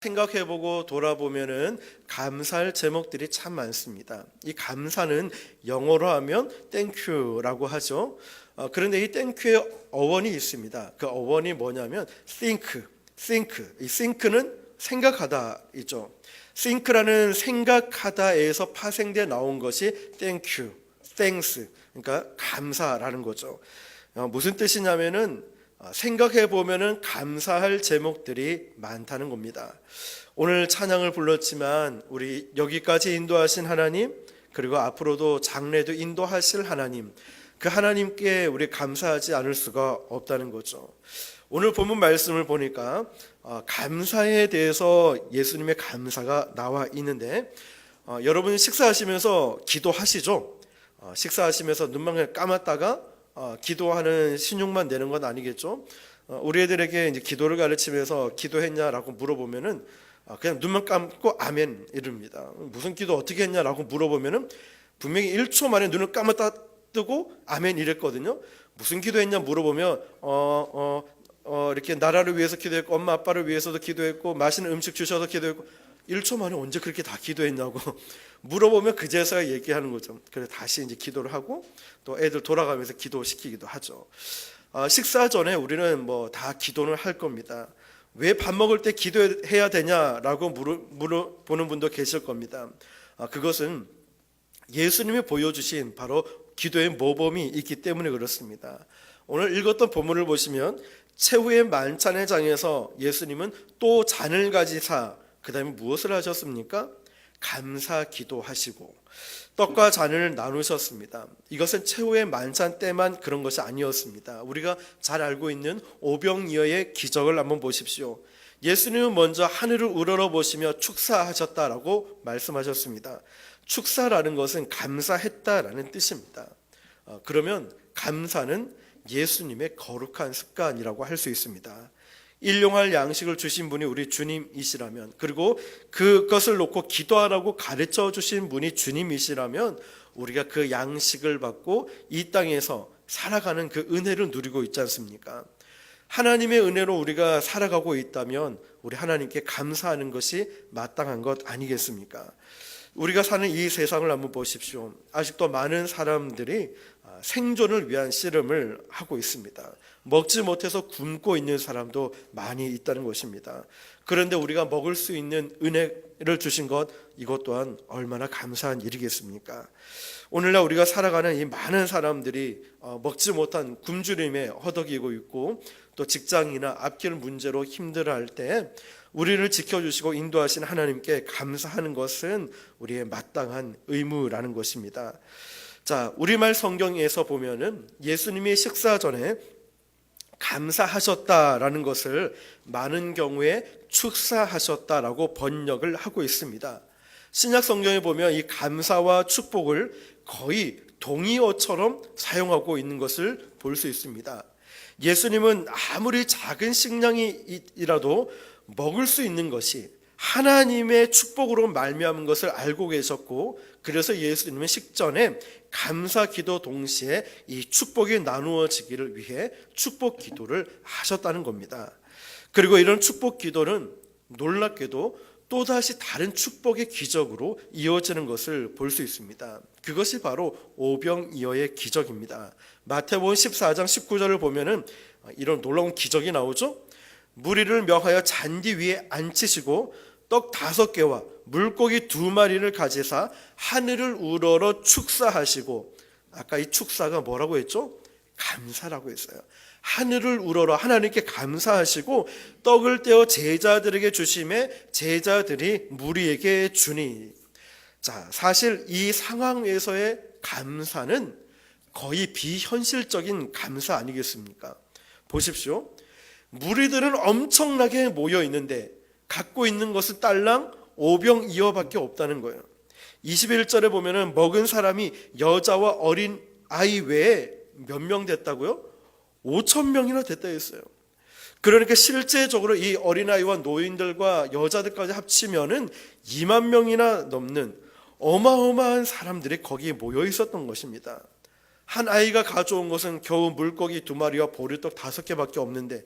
생각해보고 돌아보면은 감사할 제목들이 참 많습니다. 이 감사는 영어로 하면 땡큐라고 하죠. 그런데 이 땡큐의 어원이 있습니다. 그 어원이 뭐냐면 think. 이 think는 생각하다이죠. think라는 생각하다에서 파생돼 나온 것이 thank you, thanks. 그러니까 감사라는 거죠. 무슨 뜻이냐면은 생각해 보면은 감사할 제목들이 많다는 겁니다. 오늘 찬양을 불렀지만 우리 여기까지 인도하신 하나님, 그리고 앞으로도 장래도 인도하실 하나님, 그 하나님께 우리 감사하지 않을 수가 없다는 거죠. 오늘 본문 말씀을 보니까 감사에 대해서 예수님의 감사가 나와 있는데, 여러분 식사하시면서 기도하시죠? 식사하시면서 눈만 감았다가 기도하는 신용만 내는 건 아니겠죠? 우리 애들에게 이제 기도를 가르치면서 기도했냐라고 물어보면은 그냥 눈만 감고 아멘 이릅니다. 무슨 기도 어떻게 했냐라고 물어보면은 분명히 1초 만에 눈을 감았다 뜨고 아멘 이랬거든요. 무슨 기도했냐 물어보면 이렇게 나라를 위해서 기도했고 엄마 아빠를 위해서도 기도했고 맛있는 음식 주셔서 기도했고 1초 만에 언제 그렇게 다 기도했냐고 물어보면 그제서야 얘기하는 거죠. 그래서 다시 이제 기도를 하고 또 애들 돌아가면서 기도시키기도 하죠. 식사 전에 우리는 뭐 다 기도를 할 겁니다. 왜 밥 먹을 때 기도해야 되냐라고 물어보는 분도 계실 겁니다. 그것은 예수님이 보여주신 바로 기도의 모범이 있기 때문에 그렇습니다. 오늘 읽었던 본문을 보시면 최후의 만찬의 장에서 예수님은 또 잔을 가지사 그 다음에 무엇을 하셨습니까? 감사 기도하시고 떡과 잔을 나누셨습니다. 이것은 최후의 만찬 때만 그런 것이 아니었습니다. 우리가 잘 알고 있는 오병이어의 기적을 한번 보십시오. 예수님은 먼저 하늘을 우러러 보시며 축사하셨다라고 말씀하셨습니다. 축사라는 것은 감사했다라는 뜻입니다. 그러면 감사는 예수님의 거룩한 습관이라고 할 수 있습니다. 일용할 양식을 주신 분이 우리 주님이시라면, 그리고 그것을 놓고 기도하라고 가르쳐 주신 분이 주님이시라면 우리가 그 양식을 받고 이 땅에서 살아가는 그 은혜를 누리고 있지 않습니까? 하나님의 은혜로 우리가 살아가고 있다면 우리 하나님께 감사하는 것이 마땅한 것 아니겠습니까? 우리가 사는 이 세상을 한번 보십시오. 아직도 많은 사람들이 생존을 위한 씨름을 하고 있습니다. 먹지 못해서 굶고 있는 사람도 많이 있다는 것입니다. 그런데 우리가 먹을 수 있는 은혜를 주신 것, 이것 또한 얼마나 감사한 일이겠습니까? 오늘날 우리가 살아가는 이 많은 사람들이 먹지 못한 굶주림에 허덕이고 있고, 또 직장이나 앞길 문제로 힘들어할 때 우리를 지켜주시고 인도하신 하나님께 감사하는 것은 우리의 마땅한 의무라는 것입니다. 자, 우리말 성경에서 보면은 예수님이 식사 전에 감사하셨다라는 것을 많은 경우에 축사하셨다라고 번역을 하고 있습니다. 신약 성경에 보면 이 감사와 축복을 거의 동의어처럼 사용하고 있는 것을 볼 수 있습니다. 예수님은 아무리 작은 식량이라도 먹을 수 있는 것이 하나님의 축복으로 말미암은 것을 알고 계셨고, 그래서 예수님은 식전에 감사 기도 동시에 이 축복이 나누어지기를 위해 축복 기도를 하셨다는 겁니다. 그리고 이런 축복 기도는 놀랍게도 또다시 다른 축복의 기적으로 이어지는 것을 볼 수 있습니다. 그것이 바로 오병이어의 기적입니다. 마태복음 14장 19절을 보면은 이런 놀라운 기적이 나오죠. 무리를 명하여 잔디 위에 앉히시고 떡 5개와 물고기 2마리를 가지사 하늘을 우러러 축사하시고, 아까 이 축사가 뭐라고 했죠? 감사라고 했어요. 하늘을 우러러 하나님께 감사하시고 떡을 떼어 제자들에게 주심에 제자들이 무리에게 주니. 자, 사실 이 상황에서의 감사는 거의 비현실적인 감사 아니겠습니까? 보십시오. 무리들은 엄청나게 모여 있는데 갖고 있는 것은 딸랑 5병2어밖에 없다는 거예요. 21절에 보면은 먹은 사람이 여자와 어린 아이 외에 몇 명 됐다고요? 5,000명이나 됐다 했어요. 그러니까 실제적으로 이 어린아이와 노인들과 여자들까지 합치면은 2만 명이나 넘는 어마어마한 사람들이 거기에 모여 있었던 것입니다. 한 아이가 가져온 것은 겨우 물고기 2마리와 보리떡 5개밖에 없는데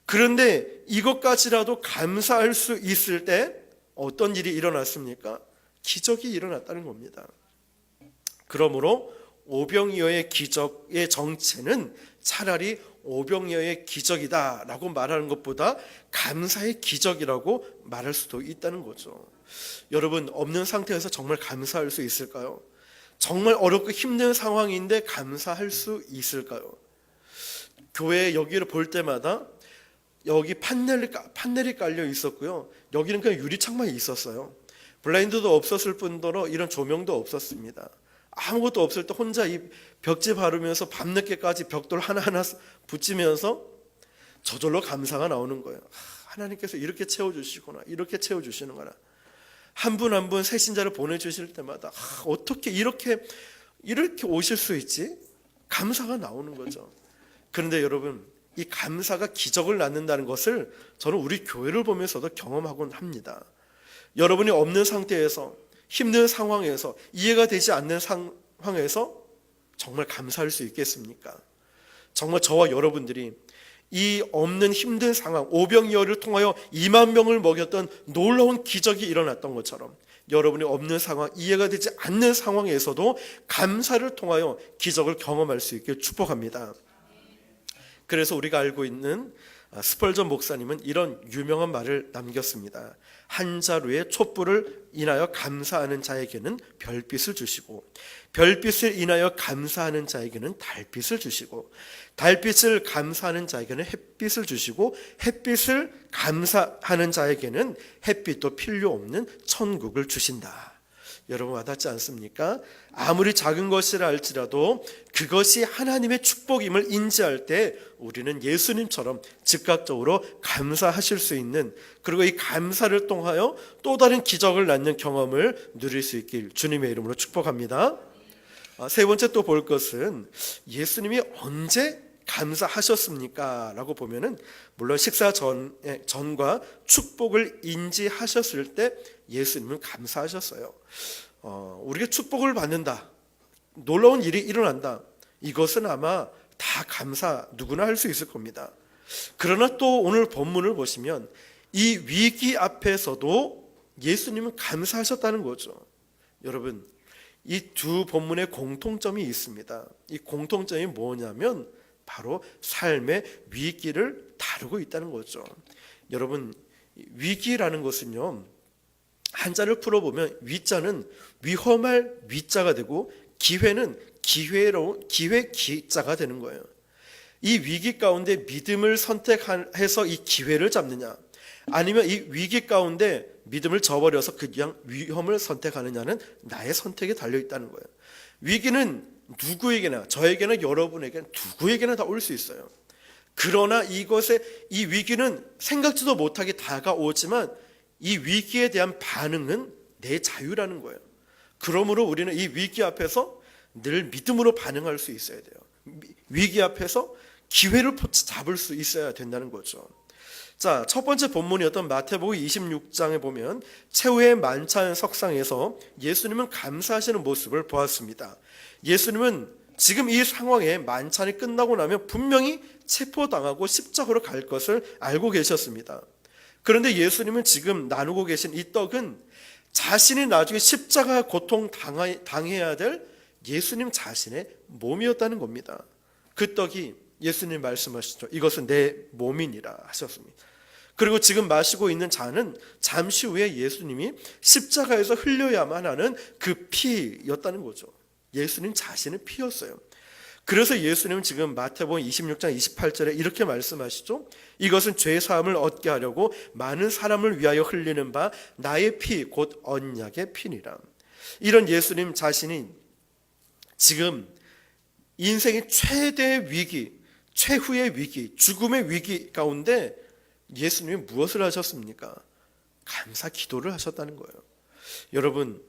그런데 이것까지라도 감사할 수 있을 때 어떤 일이 일어났습니까? 기적이 일어났다는 겁니다. 그러므로 오병이어의 기적의 정체는 차라리 오병이어의 기적이다라고 말하는 것보다 감사의 기적이라고 말할 수도 있다는 거죠. 여러분, 없는 상태에서 정말 감사할 수 있을까요? 정말 어렵고 힘든 상황인데 감사할 수 있을까요? 교회 여기를 볼 때마다 여기 판넬이 깔려 있었고요. 여기는 그냥 유리창만 있었어요. 블라인드도 없었을 뿐더러 이런 조명도 없었습니다. 아무것도 없을 때 혼자 이 벽지 바르면서 밤늦게까지 벽돌 하나하나 붙이면서 저절로 감사가 나오는 거예요. 하나님께서 이렇게 채워주시구나, 이렇게 채워주시는구나. 한 분 한 분 새신자를 보내주실 때마다 어떻게 이렇게 오실 수 있지? 감사가 나오는 거죠. 그런데 여러분, 이 감사가 기적을 낳는다는 것을 저는 우리 교회를 보면서도 경험하곤 합니다. 여러분이 없는 상태에서, 힘든 상황에서, 이해가 되지 않는 상황에서 정말 감사할 수 있겠습니까? 정말 저와 여러분들이 이 없는 힘든 상황, 오병이어를 통하여 2만 명을 먹였던 놀라운 기적이 일어났던 것처럼 여러분이 없는 상황, 이해가 되지 않는 상황에서도 감사를 통하여 기적을 경험할 수 있게 축복합니다. 그래서 우리가 알고 있는 스펄전 목사님은 이런 유명한 말을 남겼습니다. 한 자루의 촛불을 인하여 감사하는 자에게는 별빛을 주시고, 별빛을 인하여 감사하는 자에게는 달빛을 주시고, 달빛을 감사하는 자에게는 햇빛을 주시고, 햇빛을 감사하는 자에게는 햇빛도 필요 없는 천국을 주신다. 여러분, 와닿지 않습니까? 아무리 작은 것이라 할지라도 그것이 하나님의 축복임을 인지할 때 우리는 예수님처럼 즉각적으로 감사하실 수 있는, 그리고 이 감사를 통하여 또 다른 기적을 낳는 경험을 누릴 수 있길 주님의 이름으로 축복합니다. 세 번째 또 볼 것은 예수님이 언제 감사하셨습니까? 라고 보면은 물론 식사 전과 축복을 인지하셨을 때 예수님은 감사하셨어요. 우리가 축복을 받는다, 놀라운 일이 일어난다, 이것은 아마 다 감사 누구나 할 수 있을 겁니다. 그러나 또 오늘 본문을 보시면 이 위기 앞에서도 예수님은 감사하셨다는 거죠. 여러분, 이 두 본문의 공통점이 있습니다. 이 공통점이 뭐냐면 바로 삶의 위기를 다루고 있다는 거죠. 여러분, 위기라는 것은요, 한자를 풀어보면 위자는 위험할 위자가 되고 기회는 기회 기자가 되는 거예요. 이 위기 가운데 믿음을 선택해서 이 기회를 잡느냐, 아니면 이 위기 가운데 믿음을 저버려서 그냥 위험을 선택하느냐는 나의 선택에 달려있다는 거예요. 위기는 누구에게나, 저에게나 여러분에게나 누구에게나 다 올 수 있어요. 그러나 이 위기는 생각지도 못하게 다가오지만 이 위기에 대한 반응은 내 자유라는 거예요. 그러므로 우리는 이 위기 앞에서 늘 믿음으로 반응할 수 있어야 돼요. 위기 앞에서 기회를 잡을 수 있어야 된다는 거죠. 자, 첫 번째 본문이었던 마태복음 26장에 보면 최후의 만찬 석상에서 예수님은 감사하시는 모습을 보았습니다. 예수님은 지금 이 상황에 만찬이 끝나고 나면 분명히 체포당하고 십자가로 갈 것을 알고 계셨습니다. 그런데 예수님은 지금 나누고 계신 이 떡은 자신이 나중에 십자가 고통 당해야 될 예수님 자신의 몸이었다는 겁니다. 그 떡이 예수님 말씀하시죠. 이것은 내 몸이니라 하셨습니다. 그리고 지금 마시고 있는 잔은 잠시 후에 예수님이 십자가에서 흘려야만 하는 그 피였다는 거죠. 예수님 자신의 피였어요. 그래서 예수님은 지금 마태복음 26장 28절에 이렇게 말씀하시죠. 이것은 죄 사함을 얻게 하려고 많은 사람을 위하여 흘리는 바 나의 피 곧 언약의 피니라. 이런 예수님 자신이 지금 인생의 최대 위기, 최후의 위기, 죽음의 위기 가운데 예수님이 무엇을 하셨습니까? 감사 기도를 하셨다는 거예요. 여러분,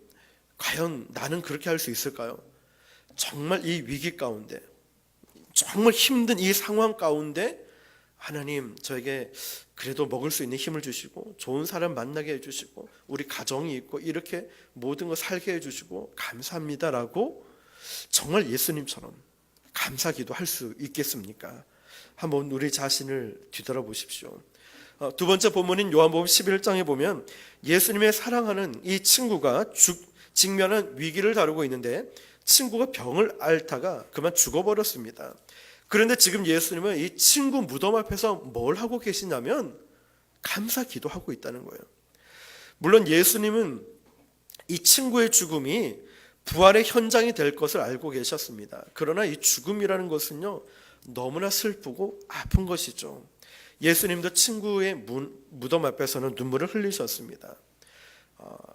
과연 나는 그렇게 할 수 있을까요? 정말 이 위기 가운데, 정말 힘든 이 상황 가운데 하나님 저에게 그래도 먹을 수 있는 힘을 주시고 좋은 사람 만나게 해주시고 우리 가정이 있고 이렇게 모든 걸 살게 해주시고 감사합니다라고 정말 예수님처럼 감사기도 할 수 있겠습니까? 한번 우리 자신을 뒤돌아보십시오. 두 번째 본문인 요한복음 11장에 보면 예수님의 사랑하는 이 친구가 직면한 위기를 다루고 있는데 친구가 병을 앓다가 그만 죽어버렸습니다. 그런데 지금 예수님은 이 친구 무덤 앞에서 뭘 하고 계시냐면 감사 기도하고 있다는 거예요. 물론 예수님은 이 친구의 죽음이 부활의 현장이 될 것을 알고 계셨습니다. 그러나 이 죽음이라는 것은요, 너무나 슬프고 아픈 것이죠. 예수님도 친구의 무덤 앞에서는 눈물을 흘리셨습니다.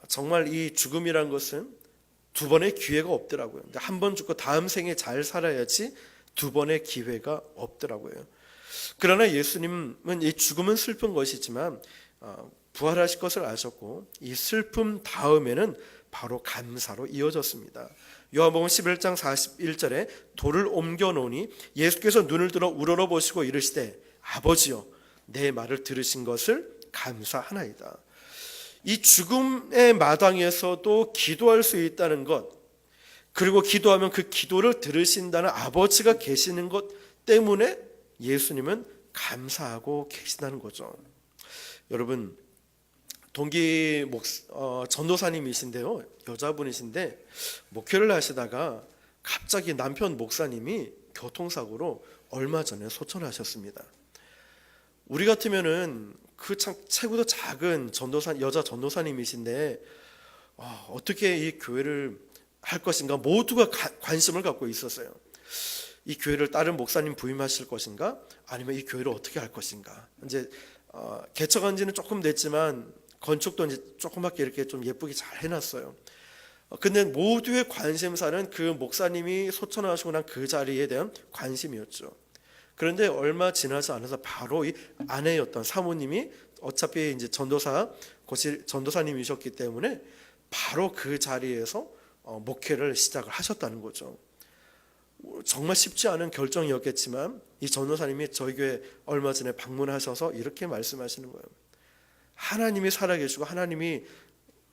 정말 이 죽음이라는 것은 두 번의 기회가 없더라고요. 한 번 죽고 다음 생에 잘 살아야지 두 번의 기회가 없더라고요. 그러나 예수님은 이 죽음은 슬픈 것이지만 부활하실 것을 아셨고 이 슬픔 다음에는 바로 감사로 이어졌습니다. 요한복음 11장 41절에 돌을 옮겨 놓으니 예수께서 눈을 들어 우러러보시고 이르시되 아버지여 내 말을 들으신 것을 감사하나이다. 이 죽음의 마당에서도 기도할 수 있다는 것, 그리고 기도하면 그 기도를 들으신다는 아버지가 계시는 것 때문에 예수님은 감사하고 계시다는 거죠. 여러분, 동기 전도사님이신데요, 여자분이신데 목회를 하시다가 갑자기 남편 목사님이 교통사고로 얼마 전에 소천하셨습니다. 우리 같으면은 그 참 최고도 작은 여자 전도사님이신데 어떻게 이 교회를 할 것인가 모두가 관심을 갖고 있었어요. 이 교회를 다른 목사님 부임하실 것인가, 아니면 이 교회를 어떻게 할 것인가. 이제 개척한 지는 조금 됐지만 건축도 이제 조그맣게 이렇게 좀 예쁘게 잘 해놨어요. 근데 모두의 관심사는 그 목사님이 소천하시고 난 그 자리에 대한 관심이었죠. 그런데 얼마 지나지 않아서 바로 이 아내였던 사모님이 어차피 이제 전도사님이셨기 때문에 바로 그 자리에서 목회를 시작을 하셨다는 거죠. 정말 쉽지 않은 결정이었겠지만 이 전도사님이 저희 교회 얼마 전에 방문하셔서 이렇게 말씀하시는 거예요. 하나님이 살아계시고 하나님이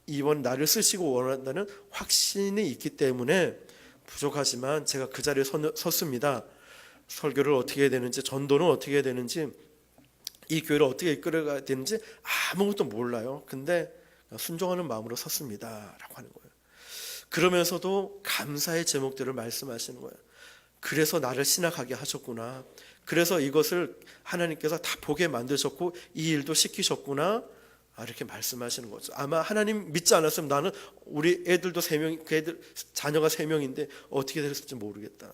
이번 나를 쓰시고 원한다는 확신이 있기 때문에 부족하지만 제가 그 자리에 섰습니다. 설교를 어떻게 해야 되는지, 전도는 어떻게 해야 되는지, 이 교회를 어떻게 이끌어가야 되는지 아무것도 몰라요. 근데 순종하는 마음으로 섰습니다 라고 하는 거예요. 그러면서도 감사의 제목들을 말씀하시는 거예요. 그래서 나를 신학하게 하셨구나, 그래서 이것을 하나님께서 다 보게 만드셨고 이 일도 시키셨구나, 이렇게 말씀하시는 거죠. 아마 하나님 믿지 않았으면 나는 우리 애들도 3명, 그 애들 자녀가 3명인데 어떻게 됐을지 모르겠다.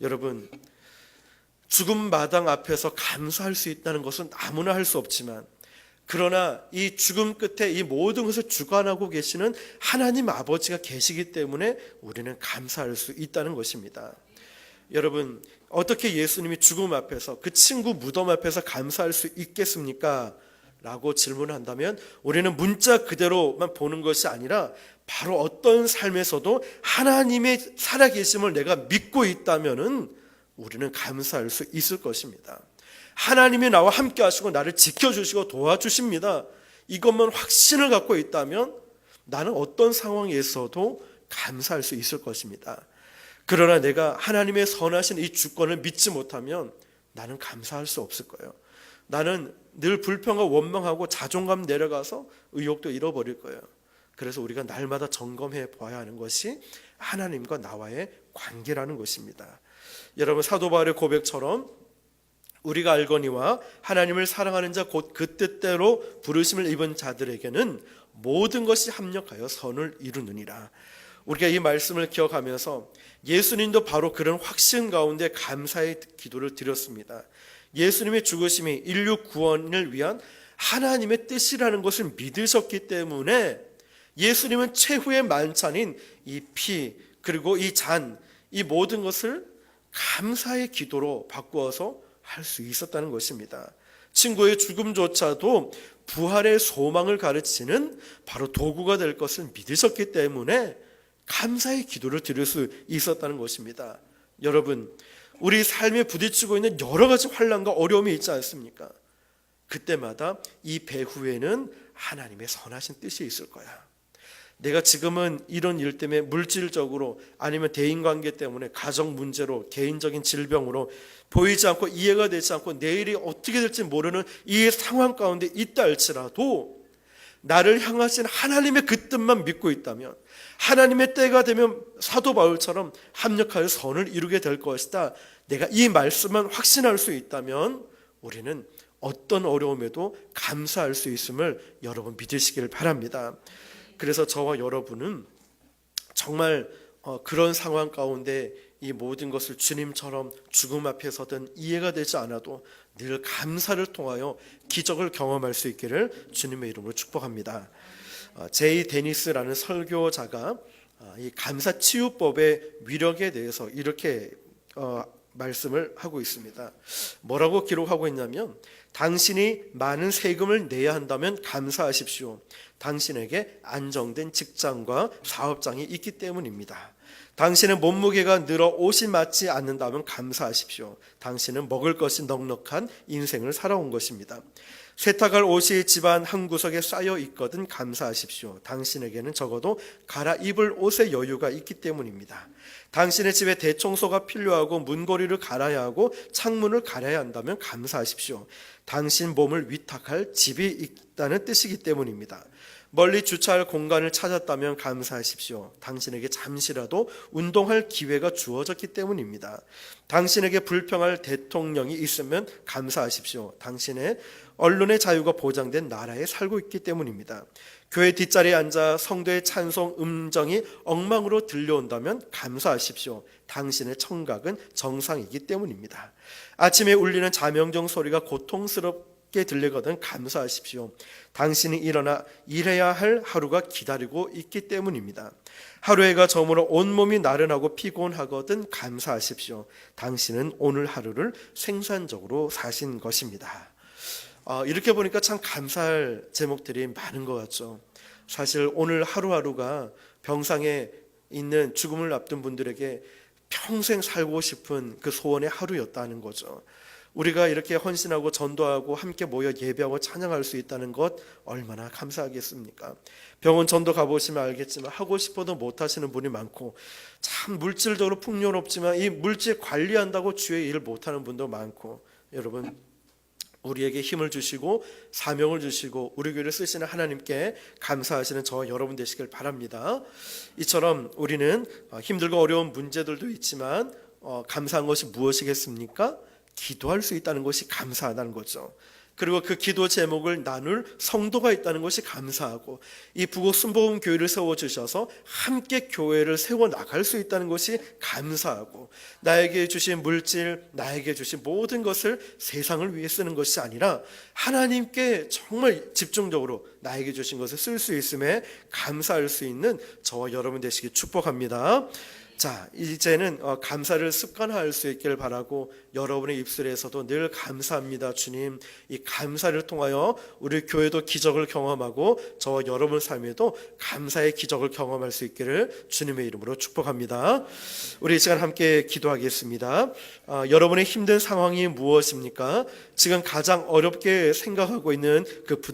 여러분, 죽음 마당 앞에서 감사할 수 있다는 것은 아무나 할 수 없지만, 그러나 이 죽음 끝에 이 모든 것을 주관하고 계시는 하나님 아버지가 계시기 때문에 우리는 감사할 수 있다는 것입니다. 여러분, 어떻게 예수님이 죽음 앞에서 그 친구 무덤 앞에서 감사할 수 있겠습니까? 라고 질문한다면 우리는 문자 그대로만 보는 것이 아니라 바로 어떤 삶에서도 하나님의 살아계심을 내가 믿고 있다면은 우리는 감사할 수 있을 것입니다. 하나님이 나와 함께 하시고 나를 지켜주시고 도와주십니다. 이것만 확신을 갖고 있다면 나는 어떤 상황에서도 감사할 수 있을 것입니다. 그러나 내가 하나님의 선하신 이 주권을 믿지 못하면 나는 감사할 수 없을 거예요. 나는 늘 불평하고 원망하고 자존감 내려가서 의욕도 잃어버릴 거예요. 그래서 우리가 날마다 점검해 봐야 하는 것이 하나님과 나와의 관계라는 것입니다. 여러분, 사도 바울의 고백처럼 우리가 알거니와 하나님을 사랑하는 자 곧 그 뜻대로 부르심을 입은 자들에게는 모든 것이 합력하여 선을 이루느니라. 우리가 이 말씀을 기억하면서 예수님도 바로 그런 확신 가운데 감사의 기도를 드렸습니다. 예수님의 죽으심이 인류 구원을 위한 하나님의 뜻이라는 것을 믿으셨기 때문에 예수님은 최후의 만찬인 이 피, 그리고 이 잔, 이 모든 것을 감사의 기도로 바꾸어서 할 수 있었다는 것입니다. 친구의 죽음조차도 부활의 소망을 가르치는 바로 도구가 될 것을 믿으셨기 때문에 감사의 기도를 드릴 수 있었다는 것입니다. 여러분, 우리 삶에 부딪히고 있는 여러 가지 환난과 어려움이 있지 않습니까? 그때마다 이 배후에는 하나님의 선하신 뜻이 있을 거야. 내가 지금은 이런 일 때문에 물질적으로 아니면 대인관계 때문에 가정 문제로 개인적인 질병으로 보이지 않고 이해가 되지 않고 내일이 어떻게 될지 모르는 이 상황 가운데 있다 할지라도 나를 향하신 하나님의 그 뜻만 믿고 있다면, 하나님의 때가 되면 사도 바울처럼 합력하여 선을 이루게 될 것이다, 내가 이 말씀만 확신할 수 있다면 우리는 어떤 어려움에도 감사할 수 있음을 여러분 믿으시길 바랍니다. 그래서 저와 여러분은 정말 그런 상황 가운데 이 모든 것을 주님처럼 죽음 앞에서든 이해가 되지 않아도 늘 감사를 통하여 기적을 경험할 수 있기를 주님의 이름으로 축복합니다. 제이 데니스라는 설교자가 이 감사 치유법의 위력에 대해서 이렇게 말씀을 하고 있습니다. 뭐라고 기록하고 있냐면, 당신이 많은 세금을 내야 한다면 감사하십시오. 당신에게 안정된 직장과 사업장이 있기 때문입니다. 당신의 몸무게가 늘어 옷이 맞지 않는다면 감사하십시오. 당신은 먹을 것이 넉넉한 인생을 살아온 것입니다. 세탁할 옷이 집안 한 구석에 쌓여 있거든 감사하십시오. 당신에게는 적어도 갈아입을 옷의 여유가 있기 때문입니다. 당신의 집에 대청소가 필요하고 문고리를 갈아야 하고 창문을 갈아야 한다면 감사하십시오. 당신 몸을 위탁할 집이 있다는 뜻이기 때문입니다. 멀리 주차할 공간을 찾았다면 감사하십시오. 당신에게 잠시라도 운동할 기회가 주어졌기 때문입니다. 당신에게 불평할 대통령이 있으면 감사하십시오. 당신의 언론의 자유가 보장된 나라에 살고 있기 때문입니다. 교회 뒷자리에 앉아 성도의 찬송 음정이 엉망으로 들려온다면 감사하십시오. 당신의 청각은 정상이기 때문입니다. 아침에 울리는 자명종 소리가 고통스럽게 들리거든 감사하십시오. 당신이 일어나 일해야 할 하루가 기다리고 있기 때문입니다. 하루해가 저물어 온몸이 나른하고 피곤하거든 감사하십시오. 당신은 오늘 하루를 생산적으로 사신 것입니다. 이렇게 보니까 참 감사할 제목들이 많은 것 같죠. 사실 오늘 하루하루가 병상에 있는 죽음을 앞둔 분들에게 평생 살고 싶은 그 소원의 하루였다는 거죠. 우리가 이렇게 헌신하고 전도하고 함께 모여 예배하고 찬양할 수 있다는 것 얼마나 감사하겠습니까? 병원 전도 가보시면 알겠지만 하고 싶어도 못하시는 분이 많고, 참 물질적으로 풍요롭지만 이 물질 관리한다고 주의 일을 못하는 분도 많고, 여러분 우리에게 힘을 주시고 사명을 주시고 우리 교회를 쓰시는 하나님께 감사하시는 저와 여러분 되시길 바랍니다. 이처럼 우리는 힘들고 어려운 문제들도 있지만 감사한 것이 무엇이겠습니까? 기도할 수 있다는 것이 감사하다는 거죠. 그리고 그 기도 제목을 나눌 성도가 있다는 것이 감사하고, 이 부곡 순복음 교회를 세워주셔서 함께 교회를 세워나갈 수 있다는 것이 감사하고, 나에게 주신 물질, 나에게 주신 모든 것을 세상을 위해 쓰는 것이 아니라 하나님께 정말 집중적으로 나에게 주신 것을 쓸 수 있음에 감사할 수 있는 저와 여러분 되시길 축복합니다. 자, 이제는 감사를 습관화할 수 있기를 바라고, 여러분의 입술에서도 늘 감사합니다 주님, 이 감사를 통하여 우리 교회도 기적을 경험하고 저와 여러분 삶에도 감사의 기적을 경험할 수 있기를 주님의 이름으로 축복합니다. 우리 이 시간 함께 기도하겠습니다. 여러분의 힘든 상황이 무엇입니까? 지금 가장 어렵게 생각하고 있는 그 부담